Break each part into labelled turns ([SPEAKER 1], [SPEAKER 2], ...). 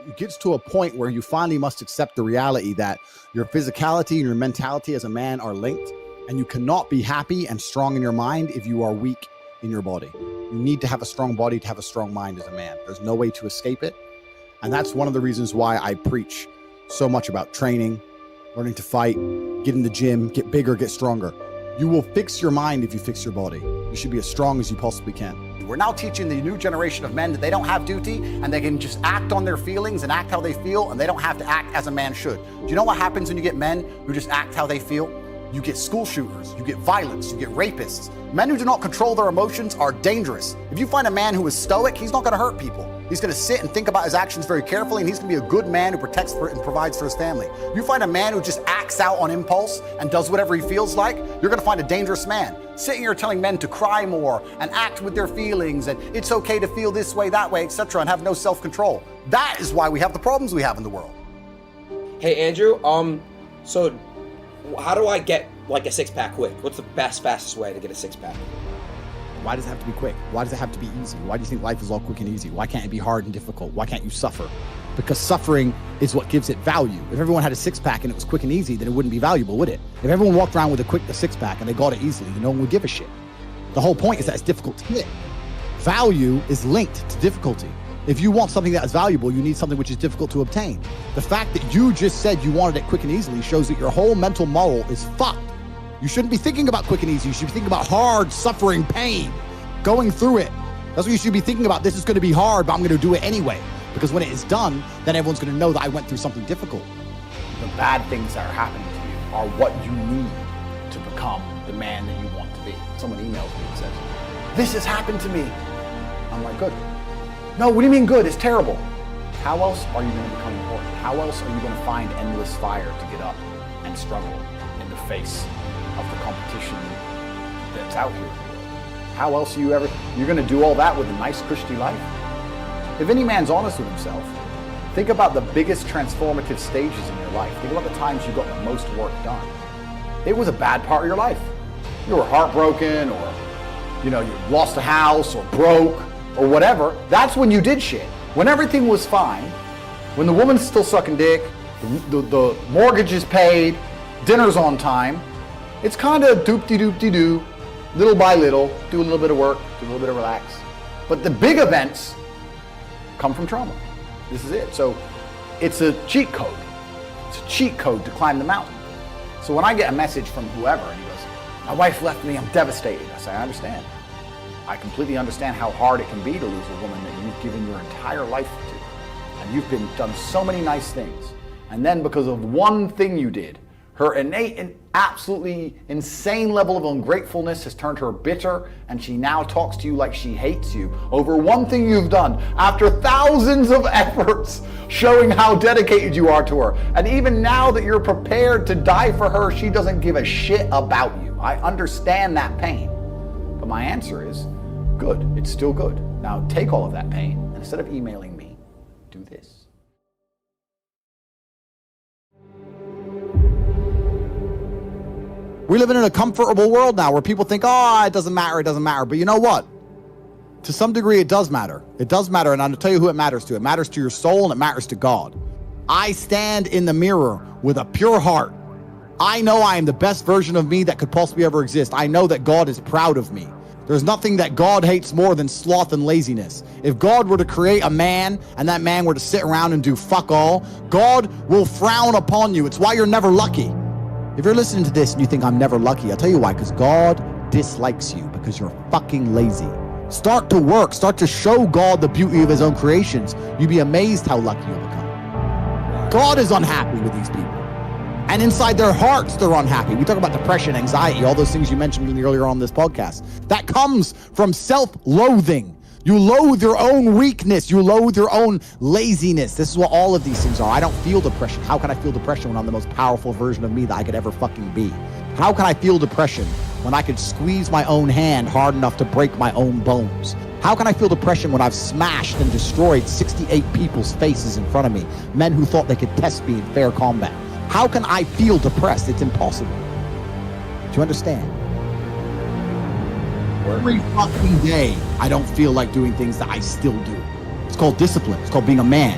[SPEAKER 1] it gets to a point where you finally must accept the reality that your physicality and your mentality as a man are linked, and you cannot be happy and strong in your mind if you are weak in your body. You need to have a strong body to have a strong mind as a man. There's no way to escape it. And that's one of the reasons why I preach so much about training, learning to fight, get in the gym, get bigger, get stronger. You will fix your mind if you fix your body. You should be as strong as you possibly can. We're now teaching the new generation of men that they don't have duty and they can just act on their feelings and act how they feel, and they don't have to act as a man should. Do you know what happens when you get men who just act how they feel? You get school shooters, you get violence, you get rapists. Men who do not control their emotions are dangerous. If you find a man who is stoic, he's not gonna hurt people. He's gonna sit and think about his actions very carefully, and he's gonna be a good man who protects and provides for his family. You find a man who just acts out on impulse and does whatever he feels like, you're gonna find a dangerous man. Sitting here telling men to cry more and act with their feelings, and it's okay to feel this way, that way, etc., and have no self-control. That is why we have the problems we have in the world.
[SPEAKER 2] Hey, Andrew, so how do I get like a six-pack quick? What's the fastest way to get a six-pack?
[SPEAKER 1] Why does it have to be quick? Why does it have to be easy? Why do you think life is all quick and easy? Why can't it be hard and difficult? Why can't you suffer? Because suffering is what gives it value. If everyone had a six-pack and it was quick and easy, then it wouldn't be valuable, would it? If everyone walked around with a six-pack and they got it easily, then no one would give a shit. The whole point is that it's difficult to get. Value is linked to difficulty. If you want something that is valuable, you need something which is difficult to obtain. The fact that you just said you wanted it quick and easily shows that your whole mental model is fucked. You shouldn't be thinking about quick and easy. You should be thinking about hard, suffering, pain, going through it. That's what you should be thinking about. This is going to be hard, but I'm going to do it anyway. Because when it is done, then everyone's going to know that I went through something difficult.
[SPEAKER 3] The bad things that are happening to you are what you need to become the man that you want to be. Someone emails me and says, "This has happened to me." I'm like, good. No, what do you mean good? It's terrible. How else are you going to become important? How else are you going to find endless fire to get up and struggle in the face of the competition that's out here? How else are you're going to do all that with a nice, cushy life? If any man's honest with himself, think about the biggest transformative stages in your life. Think about the times you got the most work done. It was a bad part of your life. You were heartbroken, or you lost a house, or broke, or whatever. That's when you did shit. When everything was fine, when the woman's still sucking dick, the mortgage is paid, dinner's on time, it's kind of doop-de-doop-de-doo, little by little, do a little bit of work, do a little bit of relax. But the big events come from trauma. This is it. So it's a cheat code. It's a cheat code to climb the mountain. So when I get a message from whoever and he goes, "My wife left me, I'm devastated," I say, I understand. I completely understand how hard it can be to lose a woman that you've given your entire life to. And you've done so many nice things. And then because of one thing you did, her innate and absolutely insane level of ungratefulness has turned her bitter, and she now talks to you like she hates you over one thing you've done after thousands of efforts showing how dedicated you are to her. And even now that you're prepared to die for her, she doesn't give a shit about you. I understand that pain. But my answer is, good, it's still good. Now take all of that pain, and instead of emailing me, do this.
[SPEAKER 1] We live in a comfortable world now where people think, oh, it doesn't matter, it doesn't matter. But you know what? To some degree, it does matter. It does matter, and I'll tell you who it matters to. It matters to your soul, and it matters to God. I stand in the mirror with a pure heart. I know I am the best version of me that could possibly ever exist. I know that God is proud of me. There's nothing that God hates more than sloth and laziness. If God were to create a man and that man were to sit around and do fuck all, God will frown upon you. It's why you're never lucky. If you're listening to this and you think I'm never lucky, I'll tell you why, because God dislikes you because you're fucking lazy. Start to work, start to show God the beauty of his own creations. You'd be amazed how lucky you'll become. God is unhappy with these people. And inside their hearts, they're unhappy. We talk about depression, anxiety, all those things you mentioned earlier on this podcast. That comes from self-loathing. You loathe your own weakness. You loathe your own laziness. This is what all of these things are. I don't feel depression. How can I feel depression when I'm the most powerful version of me that I could ever fucking be? How can I feel depression when I could squeeze my own hand hard enough to break my own bones? How can I feel depression when I've smashed and destroyed 68 people's faces in front of me, men who thought they could test me in fair combat? How can I feel depressed? It's impossible. Do you understand? Every fucking day, I don't feel like doing things that I still do. It's called discipline. It's called being a man.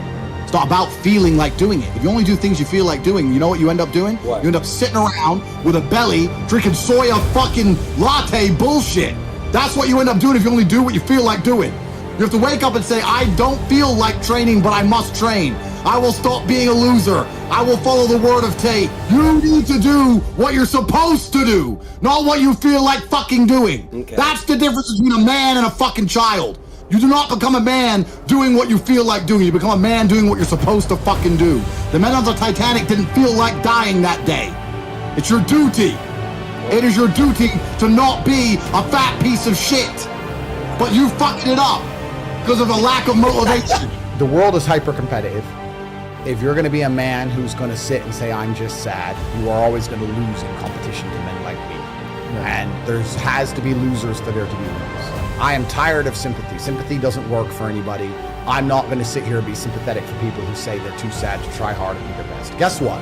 [SPEAKER 1] It's not about feeling like doing it. If you only do things you feel like doing, you know what you end up doing?
[SPEAKER 2] What?
[SPEAKER 1] You end up sitting around with a belly, drinking soya fucking latte bullshit. That's what you end up doing if you only do what you feel like doing. You have to wake up and say, I don't feel like training, but I must train. I will stop being a loser. I will follow the word of Tate. You need to do what you're supposed to do, not what you feel like fucking doing.
[SPEAKER 2] Okay.
[SPEAKER 1] That's the difference between a man and a fucking child. You do not become a man doing what you feel like doing. You become a man doing what you're supposed to fucking do. The men on the Titanic didn't feel like dying that day. It's your duty. It is your duty to not be a fat piece of shit. But you fucked it up because of a lack of motivation.
[SPEAKER 3] The world is hyper competitive. If you're going to be a man who's going to sit and say, I'm just sad, you are always going to lose in competition to men like me. And there has to be losers for there to be winners. I am tired of sympathy. Sympathy doesn't work for anybody. I'm not going to sit here and be sympathetic for people who say they're too sad to try hard and do their best. Guess what?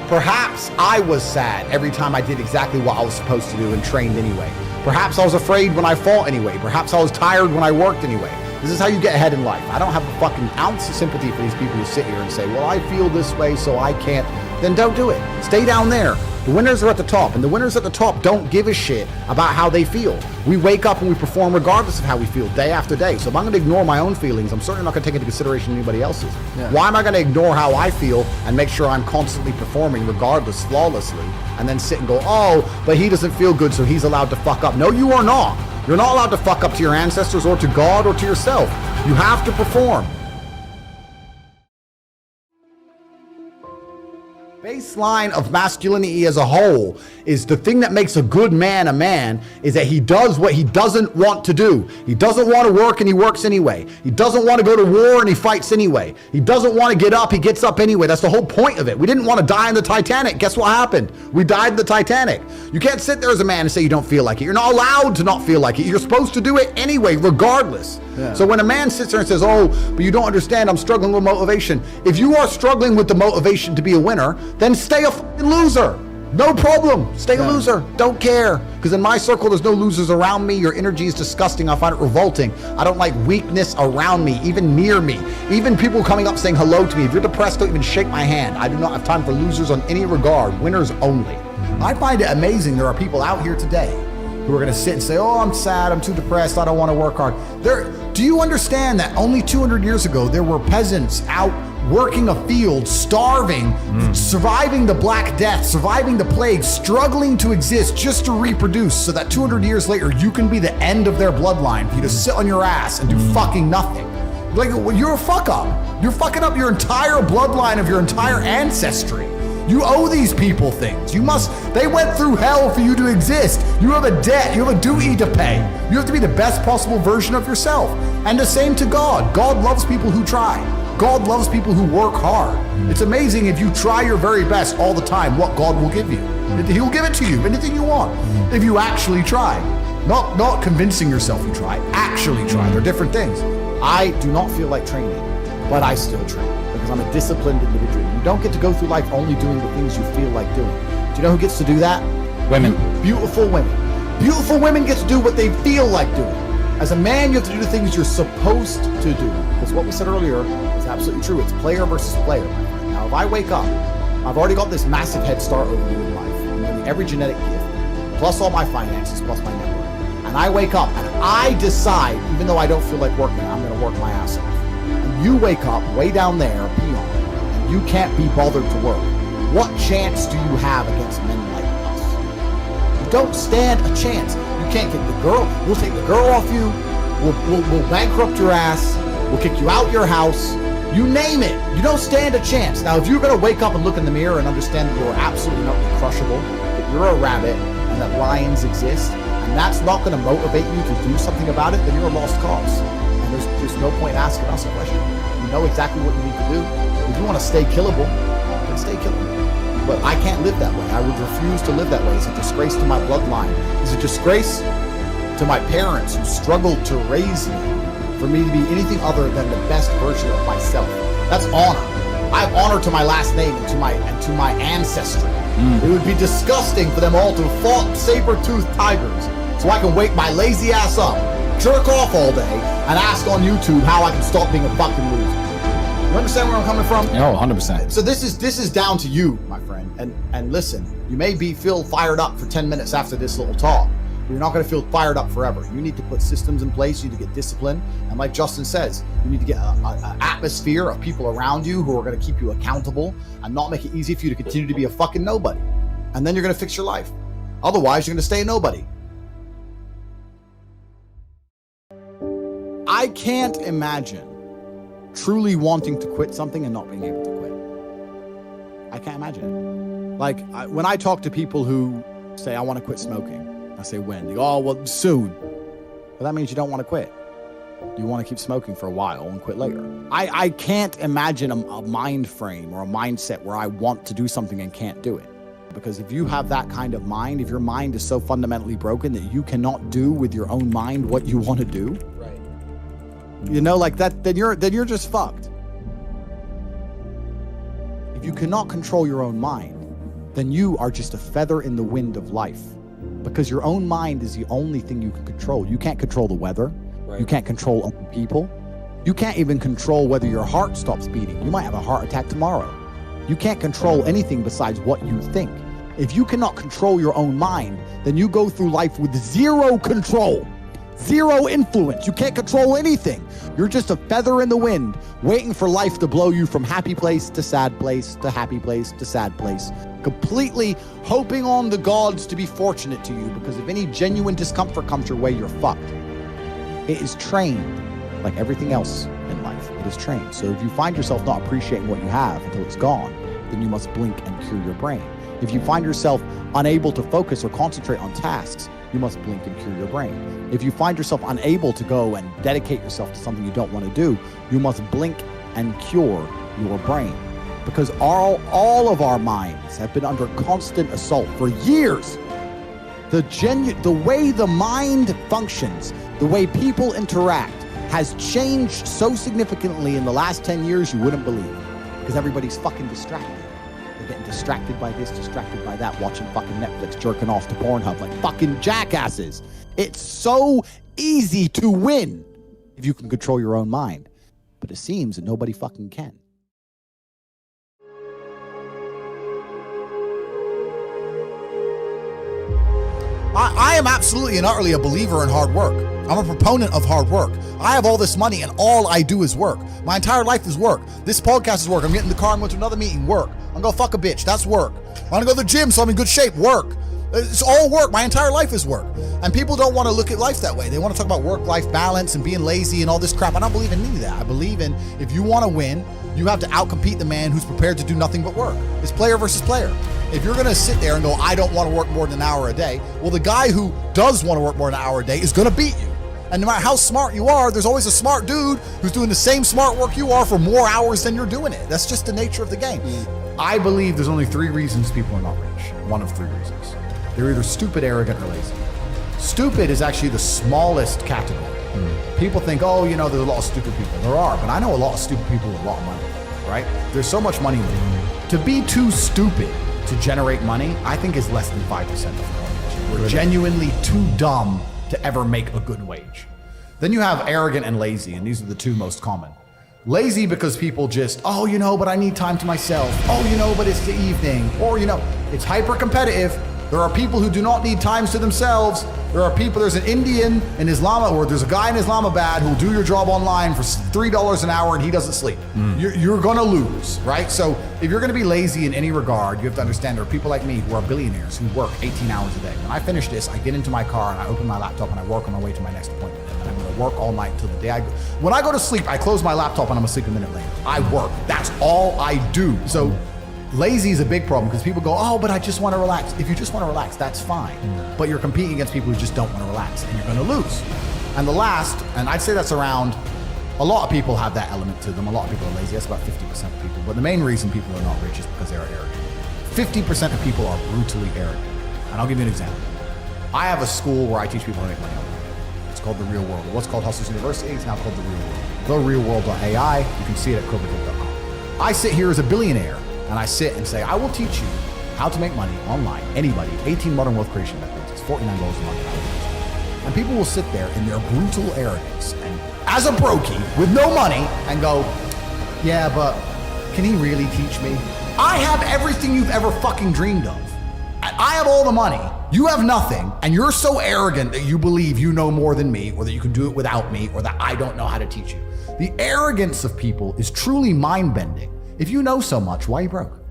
[SPEAKER 3] Perhaps I was sad every time I did exactly what I was supposed to do and trained anyway. Perhaps I was afraid when I fought anyway. Perhaps I was tired when I worked anyway. This is how you get ahead in life. I don't have a fucking ounce of sympathy for these people who sit here and say, well, I feel this way, so I can't. Then don't do it. Stay down there. The winners are at the top, and the winners at the top don't give a shit about how they feel. We wake up and we perform regardless of how we feel day after day. So if I'm going to ignore my own feelings, I'm certainly not going to take into consideration anybody else's. Yeah. Why am I going to ignore how I feel and make sure I'm constantly performing regardless, flawlessly, and then sit and go, oh, but he doesn't feel good, so he's allowed to fuck up. No, you are not. You're not allowed to fuck up to your ancestors or to God or to yourself. You have to perform. Baseline of masculinity as a whole is the thing that makes a good man a man is that he does what he doesn't want to do. He doesn't want to work and he works anyway. He doesn't want to go to war and he fights anyway. He doesn't want to get up, he gets up anyway. That's the whole point of it. We didn't want to die in the Titanic. Guess what happened? We died in the Titanic. You can't sit there as a man and say you don't feel like it. You're not allowed to not feel like it. You're supposed to do it anyway, regardless. Yeah. So when a man sits there and says, oh, but you don't understand, I'm struggling with motivation. If you are struggling with the motivation to be a winner, then stay a fucking loser. No problem. Stay a loser. Don't care. Because in my circle, there's no losers around me. Your energy is disgusting. I find it revolting. I don't like weakness around me, even near me. Even people coming up saying hello to me. If you're depressed, don't even shake my hand. I do not have time for losers on any regard. Winners only. I find it amazing there are people out here today who are going to sit and say, oh, I'm sad, I'm too depressed, I don't want to work hard. Do you understand that only 200 years ago, there were peasants out working a field, starving, surviving the Black Death, surviving the plague, struggling to exist just to reproduce so that 200 years later, you can be the end of their bloodline, for you to sit on your ass and do fucking nothing. Like, you're a fuck up. You're fucking up your entire bloodline of your entire ancestry. You owe these people things. They went through hell for you to exist. You have a debt, you have a duty to pay. You have to be the best possible version of yourself. And the same to God. God loves people who try. God loves people who work hard. It's amazing if you try your very best all the time, what God will give you. He'll give it to you, anything you want, if you actually try. Not convincing yourself you try, actually try. They're different things. I do not feel like training, but I still train because I'm a disciplined individual. You don't get to go through life only doing the things you feel like doing. Do you know who gets to do that?
[SPEAKER 1] Women.
[SPEAKER 3] Beautiful women. Beautiful women get to do what they feel like doing. As a man, you have to do the things you're supposed to do. Because what we said earlier is absolutely true. It's player versus player. Now, if I wake up, I've already got this massive head start over you in life. I'm getting every genetic gift, plus all my finances, plus my network. And I wake up and I decide, even though I don't feel like working, I'm going to work my ass off. And you wake up way down there, peon, and you can't be bothered to work. What chance do you have against men like us? You don't stand a chance. You can't get the girl. We'll take the girl off you. We'll bankrupt your ass. We'll kick you out your house. You name it. You don't stand a chance. Now, if you're going to wake up and look in the mirror and understand that you're absolutely not crushable, that you're a rabbit, and that lions exist, and that's not going to motivate you to do something about it, then you're a lost cause. And there's no point asking us a question. You know exactly what you need to do. If you want to stay killable, then stay killable. But I can't live that way. I would refuse to live that way. It's a disgrace to my bloodline. It's a disgrace to my parents who struggled to raise me for me to be anything other than the best version of myself. That's honor. I have honor to my last name and to my ancestry. It would be disgusting for them all to have fought saber-toothed tigers so I can wake my lazy ass up, jerk off all day, and ask on YouTube how I can stop being a fucking loser. You
[SPEAKER 1] understand where I'm coming from?
[SPEAKER 3] No, 100%.
[SPEAKER 1] So this is down to you, my friend. And listen, you may feel fired up for 10 minutes after this little talk. But you're not going to feel fired up forever. You need to put systems in place. You need to get discipline. And like Justin says, you need to get an atmosphere of people around you who are going to keep you accountable and not make it easy for you to continue to be a fucking nobody. And then you're going to fix your life. Otherwise, you're going to stay a nobody. I can't imagine truly wanting to quit something and not being able to quit. I can't imagine it. Like, when I talk to people who say, I want to quit smoking, I say, when? They go, oh, well, soon. But that means you don't want to quit. You want to keep smoking for a while and quit later. I can't imagine a mind frame or a mindset where I want to do something and can't do it. Because if you have that kind of mind, if your mind is so fundamentally broken that you cannot do with your own mind what you want to do,
[SPEAKER 2] right?
[SPEAKER 1] You know, like that, then you're just fucked. If you cannot control your own mind, then you are just a feather in the wind of life. Because your own mind is the only thing you can control. You can't control the weather. Right. You can't control other people. You can't even control whether your heart stops beating. You might have a heart attack tomorrow. You can't control anything besides what you think. If you cannot control your own mind, then you go through life with zero control, zero influence. You can't control anything. You're just a feather in the wind, waiting for life to blow you from happy place to sad place to happy place to sad place, completely hoping on the gods to be fortunate to you, because if any genuine discomfort comes your way, you're fucked. It is trained like everything else in life. It is trained. So if you find yourself not appreciating what you have until it's gone, then you must blink and cure your brain. If you find yourself unable to focus or concentrate on tasks, you must blink and cure your brain. If you find yourself unable to go and dedicate yourself to something you don't want to do, you must blink and cure your brain. Because all of our minds have been under constant assault for years. The way the mind functions, the way people interact, has changed so significantly in the last 10 years you wouldn't believe. Because everybody's fucking distracted. They're getting distracted by this, distracted by that, watching fucking Netflix, jerking off to Pornhub like fucking jackasses. It's so easy to win if you can control your own mind. But it seems that nobody fucking can. I am absolutely and utterly a believer in hard work. I'm a proponent of hard work. I have all this money and all I do is work. My entire life is work. This podcast is work. I'm getting in the car and going to another meeting, work. I'm going to fuck a bitch, that's work. I want to go to the gym so I'm in good shape, work. It's all work. My entire life is work. And people don't want to look at life that way. They want to talk about work-life balance and being lazy and all this crap. I don't believe in any of that. I believe in, if you want to win, you have to outcompete the man who's prepared to do nothing but work. It's player versus player. If you're going to sit there and go, I don't want to work more than an hour a day, well, the guy who does want to work more than an hour a day is going to beat you. And no matter how smart you are, there's always a smart dude who's doing the same smart work you are for more hours than you're doing it. That's just the nature of the game. I believe there's only 3 reasons people are not rich. One of 3 reasons. They're either stupid, arrogant, or lazy. Stupid is actually the smallest category. People think, oh, you know, there's a lot of stupid people. There are, but I know a lot of stupid people with a lot of money, right? There's so much money in it. To be too stupid to generate money, I think is less than 5% of the population. We're genuinely too dumb to ever make a good wage. Then you have arrogant and lazy, and these are the 2 most common. Lazy because people just, oh, you know, but I need time to myself. Oh, you know, but it's the evening. Or, you know, it's hyper competitive. There are people who do not need times to themselves. There are people, there's an Indian in Islam, or there's a guy in Islamabad who'll do your job online for $3 an hour and he doesn't sleep. You're gonna lose, right? So if you're gonna be lazy in any regard, you have to understand there are people like me who are billionaires who work 18 hours a day. When I finish this, I get into my car and I open my laptop and I work on my way to my next appointment. And I'm gonna work all night until the day I go. When I go to sleep, I close my laptop and I'm asleep a minute later. I work, that's all I do. So lazy is a big problem because people go, oh, but I just want to relax. If you just want to relax, that's fine. But you're competing against people who just don't want to relax and you're going to lose. And the last, and I'd say that's around, a lot of people have that element to them. A lot of people are lazy. That's about 50% of people. But the main reason people are not rich is because they are arrogant. 50% of people are brutally arrogant. And I'll give you an example. I have a school where I teach people how to make money online. It's called The Real World. What's called Hustlers University is now called The Real World. TheRealWorld.ai. You can see it at CobraTip.com. I sit here as a billionaire and I sit and say, I will teach you how to make money online. Anybody, 18 modern wealth creation methods. It's $49 a month. And people will sit there in their brutal arrogance and as a brokey with no money and go, yeah, but can he really teach me? I have everything you've ever fucking dreamed of. I have all the money. You have nothing, and you're so arrogant that you believe you know more than me, or that you can do it without me, or that I don't know how to teach you. The arrogance of people is truly mind-bending. If you know so much, why are you broke?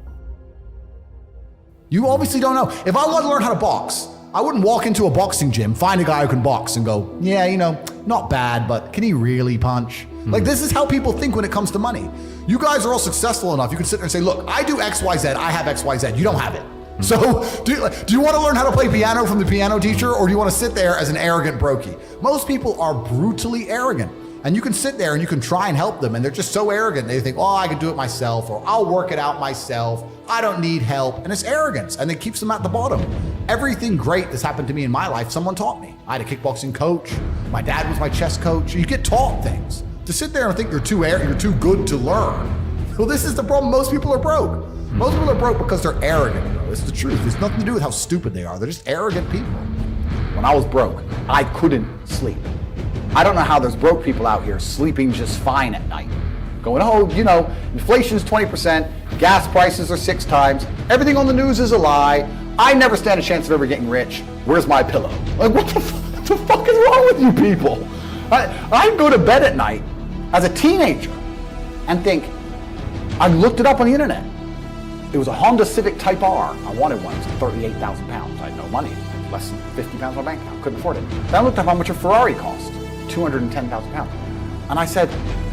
[SPEAKER 1] You obviously don't know. If I wanted to learn how to box, I wouldn't walk into a boxing gym, find a guy who can box and go, yeah, you know, not bad, but can he really punch? Like, this is how people think when it comes to money. You guys are all successful enough. You can sit there and say, look, I do X, Y, Z. I have X, Y, Z. You don't have it. So do you want to learn how to play piano from the piano teacher, or do you want to sit there as an arrogant brokey? Most people are brutally arrogant. And you can sit there and you can try and help them, and they're just so arrogant. They think, oh, I can do it myself, or I'll work it out myself. I don't need help. And it's arrogance, and it keeps them at the bottom. Everything great that's happened to me in my life, someone taught me. I had a kickboxing coach. My dad was my chess coach. You get taught things. To sit there and think you're too good to learn. Well, this is the problem. Most people are broke. Most people are broke because they're arrogant, bro. It's the truth. It's nothing to do with how stupid they are. They're just arrogant people.
[SPEAKER 3] When I was broke, I couldn't sleep. I don't know how there's broke people out here sleeping just fine at night. Going, oh, you know, inflation's 20%, gas prices are 6 times, everything on the news is a lie, I never stand a chance of ever getting rich, where's my pillow? Like, what the fuck is wrong with you people? I'd go to bed at night as a teenager and think, I looked it up on the internet. It was a Honda Civic Type R. I wanted one. It was 38,000 pounds. I had no money. Less than 50 pounds in my bank account. Couldn't afford it. Then I looked up how much a Ferrari cost. 210,000 pounds. And I said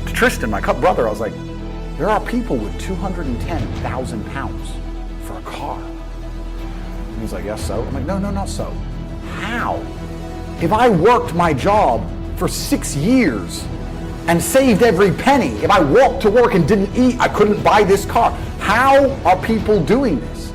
[SPEAKER 3] to Tristan, my brother, I was like, there are people with 210,000 pounds for a car. And he's like, yes, so? I'm like, no, not so. How? If I worked my job for 6 years and saved every penny, if I walked to work and didn't eat, I couldn't buy this car. How are people doing this?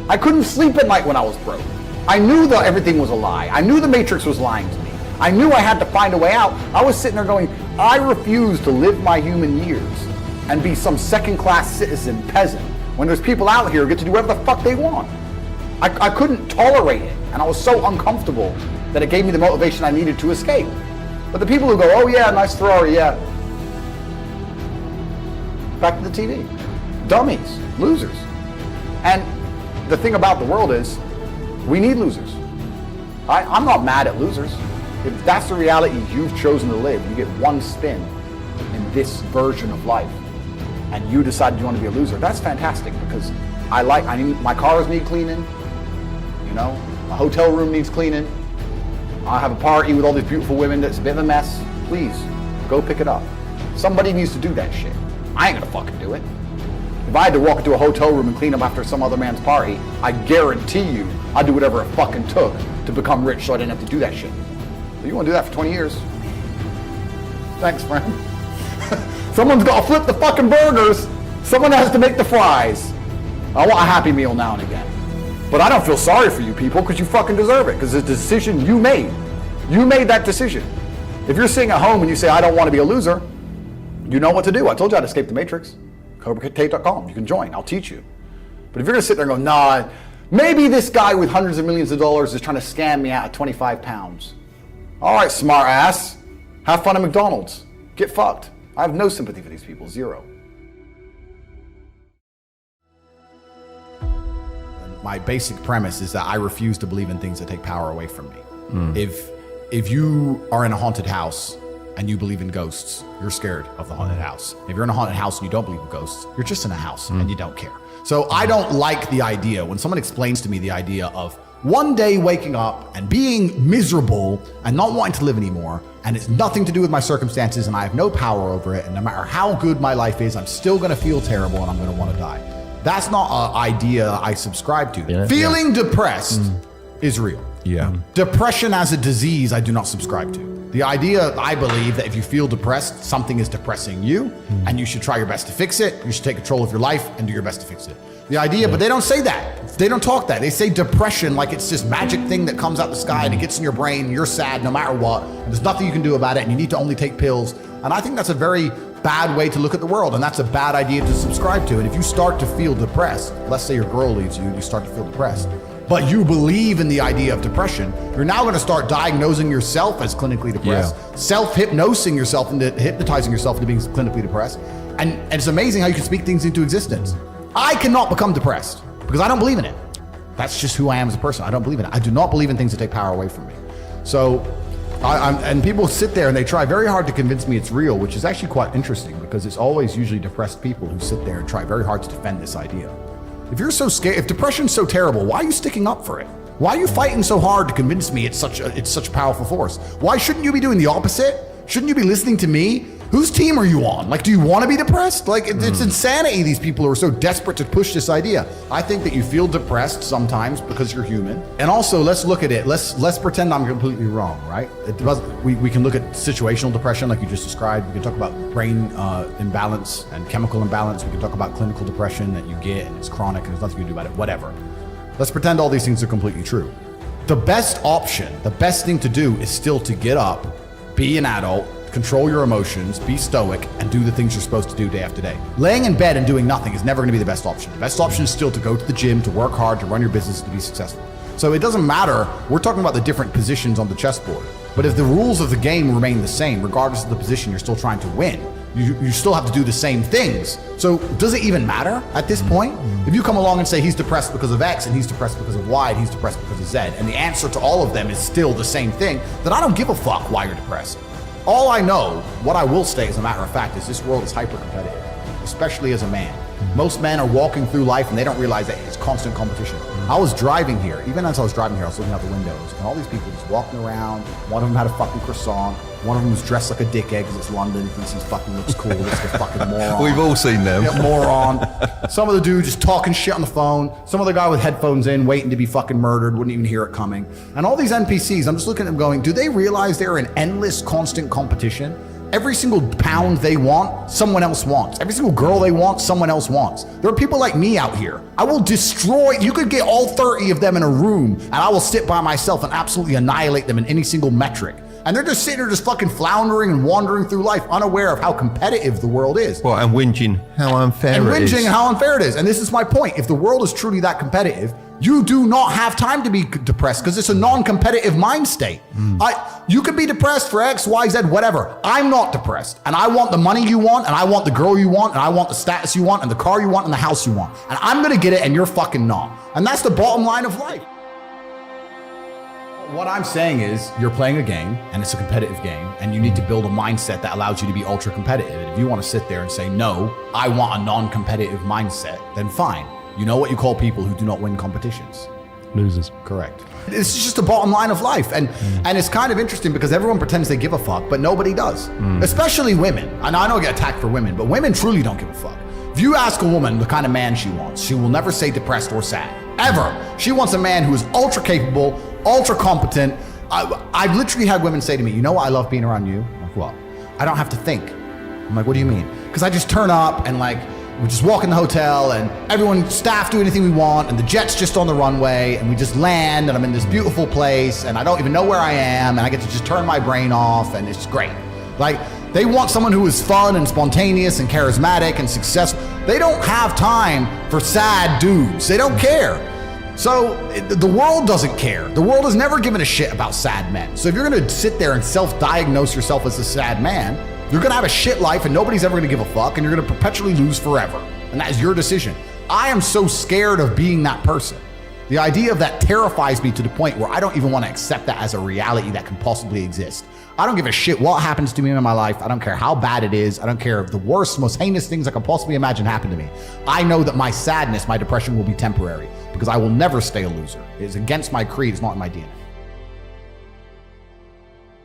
[SPEAKER 3] I couldn't sleep at night when I was broke. I knew that everything was a lie. I knew the Matrix was lying to me. I knew I had to find a way out. I was sitting there going, I refuse to live my human years and be some second-class citizen peasant when there's people out here who get to do whatever the fuck they want. I couldn't tolerate it, and I was so uncomfortable that it gave me the motivation I needed to escape. But the people who go, oh yeah, nice Ferrari, yeah. Back to the TV. Dummies, losers. And the thing about the world is, we need losers. I'm not mad at losers. If that's the reality you've chosen to live, you get one spin in this version of life, and you decided you want to be a loser, that's fantastic, because my cars need cleaning, you know, my hotel room needs cleaning, I have a party with all these beautiful women that's a bit of a mess. Please, go pick it up. Somebody needs to do that shit. I ain't gonna fucking do it. If I had to walk into a hotel room and clean up after some other man's party, I guarantee you I'd do whatever it fucking took to become rich so I didn't have to do that shit. But you wanna do that for 20 years? Thanks, friend. Someone's gotta flip the fucking burgers. Someone has to make the fries. I want a Happy Meal now and again. But I don't feel sorry for you people, because you fucking deserve it, because it's a decision you made. You made that decision. If you're sitting at home and you say, I don't want to be a loser, you know what to do. I told you how to escape the Matrix. CobraTate.com. You can join. I'll teach you. But if you're going to sit there and go, nah, maybe this guy with hundreds of millions of dollars is trying to scam me out of 25 pounds. All right, smart ass. Have fun at McDonald's. Get fucked. I have no sympathy for these people. Zero.
[SPEAKER 1] My basic premise is that I refuse to believe in things that take power away from me. If you are in a haunted house and you believe in ghosts, you're scared of the haunted house. If you're in a haunted house and you don't believe in ghosts, you're just in a house and you don't care. So I don't like the idea when someone explains to me the idea of one day waking up and being miserable and not wanting to live anymore, and it's nothing to do with my circumstances and I have no power over it, and no matter how good my life is, I'm still gonna feel terrible and I'm gonna wanna die. That's not an idea I subscribe to.
[SPEAKER 4] Yeah,
[SPEAKER 1] Feeling depressed is real.
[SPEAKER 4] Yeah.
[SPEAKER 1] Depression as a disease, I do not subscribe to. The idea, I believe, that if you feel depressed, something is depressing you, and you should try your best to fix it. You should take control of your life and do your best to fix it. The idea, but they don't say that. They don't talk that. They say depression like it's this magic thing that comes out the sky and it gets in your brain, and you're sad no matter what, and there's nothing you can do about it, and you need to only take pills. And I think that's a very bad way to look at the world, and that's a bad idea to subscribe to. And if you start to feel depressed, let's say your girl leaves you, you start to feel depressed, but you believe in the idea of depression, you're now going to start diagnosing yourself as clinically depressed, self-hypnosing yourself into hypnotizing yourself into being clinically depressed. And it's amazing how you can speak things into existence. I cannot become depressed because I don't believe in it. That's just who I am as a person. I don't believe in it. I do not believe in things that take power away from me. So, and people sit there and they try very hard to convince me it's real, which is actually quite interesting because it's always usually depressed people who sit there and try very hard to defend this idea. If you're so scared, if depression's so terrible, why are you sticking up for it? Why are you fighting so hard to convince me it's such a powerful force? Why shouldn't you be doing the opposite? Shouldn't you be listening to me? Whose team are you on? Like, do you want to be depressed? Like, it's insanity, these people who are so desperate to push this idea. I think that you feel depressed sometimes because you're human. And also, let's look at it. Let's pretend I'm completely wrong, right? We can look at situational depression like you just described. We can talk about brain imbalance and chemical imbalance. We can talk about clinical depression that you get and it's chronic and there's nothing you can do about it, whatever. Let's pretend all these things are completely true. The best option, the best thing to do is still to get up, be an adult, control your emotions, be stoic, and do the things you're supposed to do day after day. Laying in bed and doing nothing is never going to be the best option. The best option is still to go to the gym, to work hard, to run your business, to be successful. So it doesn't matter. We're talking about the different positions on the chessboard. But if the rules of the game remain the same, regardless of the position you're still trying to win, you still have to do the same things. So does it even matter at this point? If you come along and say he's depressed because of X and he's depressed because of Y and he's depressed because of Z, and the answer to all of them is still the same thing, then I don't give a fuck why you're depressed. All I know, what I will say as a matter of fact, is this world is hyper-competitive, especially as a man. Most men are walking through life and they don't realize that it's constant competition. I was driving here, even as I was driving here, I was looking out the windows, and all these people just walking around. One of them had a fucking croissant. One of them was dressed like a dickhead because it's London, thinks he fucking looks cool. This is a fucking moron.
[SPEAKER 4] We've all seen them.
[SPEAKER 1] Yeah, moron. Some of the dude just talking shit on the phone. Some other guy with headphones in, waiting to be fucking murdered, wouldn't even hear it coming. And all these NPCs, I'm just looking at them going, do they realize they're in endless, constant competition? Every single pound they want, someone else wants. Every single girl they want, someone else wants. There are people like me out here. I will destroy, you could get all 30 of them in a room and I will sit by myself and absolutely annihilate them in any single metric. And they're just sitting there just fucking floundering and wandering through life, unaware of how competitive the world is.
[SPEAKER 4] Well, and whinging how unfair
[SPEAKER 1] and
[SPEAKER 4] it is.
[SPEAKER 1] whinging how unfair it is. And this is my point. If the world is truly that competitive, you do not have time to be depressed because it's a non-competitive mind state. You could be depressed for X, Y, Z, whatever. I'm not depressed. And I want the money you want, and I want the girl you want, and I want the status you want, and the car you want, and the house you want. And I'm gonna get it, and you're fucking not. And that's the bottom line of life. What I'm saying is you're playing a game and it's a competitive game and you need to build a mindset that allows you to be ultra competitive. And if you want to sit there and say, no, I want a non-competitive mindset, then fine. You know what you call people who do not win competitions?
[SPEAKER 5] Losers.
[SPEAKER 1] Correct. It's just the bottom line of life. And it's kind of interesting because everyone pretends they give a fuck, but nobody does. Especially women. And I know I get attacked for women, but women truly don't give a fuck. If you ask a woman the kind of man she wants, she will never say depressed or sad. Ever. She wants a man who is ultra capable, ultra competent. I've literally had women say to me, you know what, I love being around you. I'm like, what? I don't have to think. I'm like, what do you mean? Because I just turn up and like, we just walk in the hotel and everyone, staff do anything we want and the jet's just on the runway and we just land and I'm in this beautiful place and I don't even know where I am and I get to just turn my brain off and it's great. Like, they want someone who is fun and spontaneous and charismatic and successful. They don't have time for sad dudes. They don't care. So the world doesn't care. The world has never given a shit about sad men. So if you're gonna sit there and self-diagnose yourself as a sad man, you're gonna have a shit life and nobody's ever gonna give a fuck and you're gonna perpetually lose forever. And that is your decision. I am so scared of being that person. The idea of that terrifies me to the point where I don't even want to accept that as a reality that can possibly exist. I don't give a shit what happens to me in my life. I don't care how bad it is. I don't care if the worst, most heinous things I could possibly imagine happen to me. I know that my sadness, my depression will be temporary because I will never stay a loser. It is against my creed. It's not in my DNA.